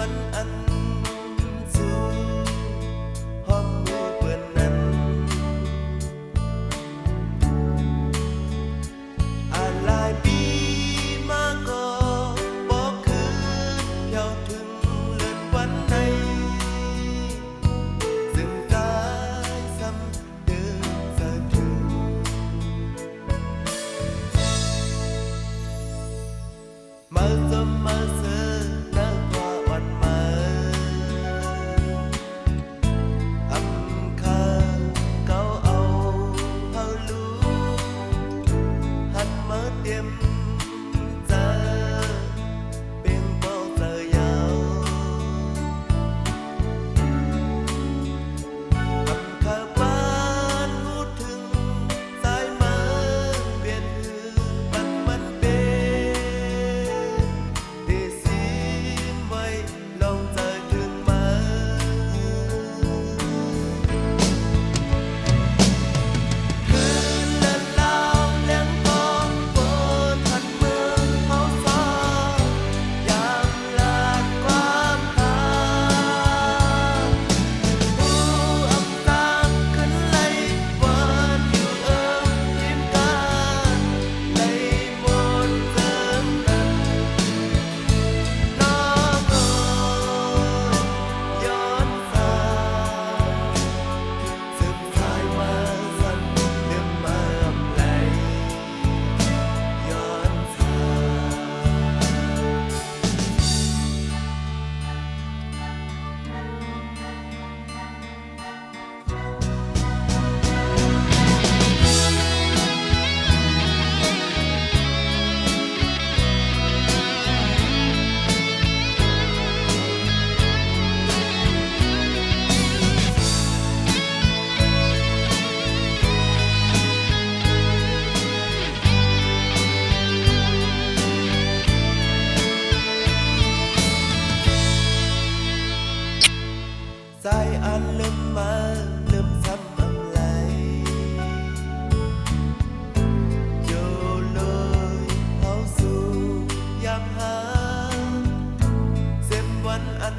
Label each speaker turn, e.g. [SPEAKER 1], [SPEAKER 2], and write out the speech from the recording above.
[SPEAKER 1] วันอันสูงห้องมือเปื้อนนั้นหลายปีมาก็บอกคืนเที่ยวถึงเลือนวันไหนซึ่งกายซ้ำเดิมสะถึงมาสมมาเสอนักว่าวันมาอำคาเก่าเอาเฮาลูหันมาเตรียมเจอเปียงเป้าเจอยาวอำคาบ้านหูถึงสายมาเปลี่ยนหือมันเป็นที่ซีมไว้ลองใจถึงมาคืนและลาวเลี้ยงปองบนทันเมืองเขาสอยามลาดความหาผู้อำตามขึ้นไล่วันอยู่ทีมการในมนต์เติมกันน้องย้อนสายซึมสายมาสั่นเดือมมาอำไหลย้อนสสายอันลืมมาลืมซ้ำอำไหลอยู่เลยเฮาสู่ยามหาเส้นวันอัน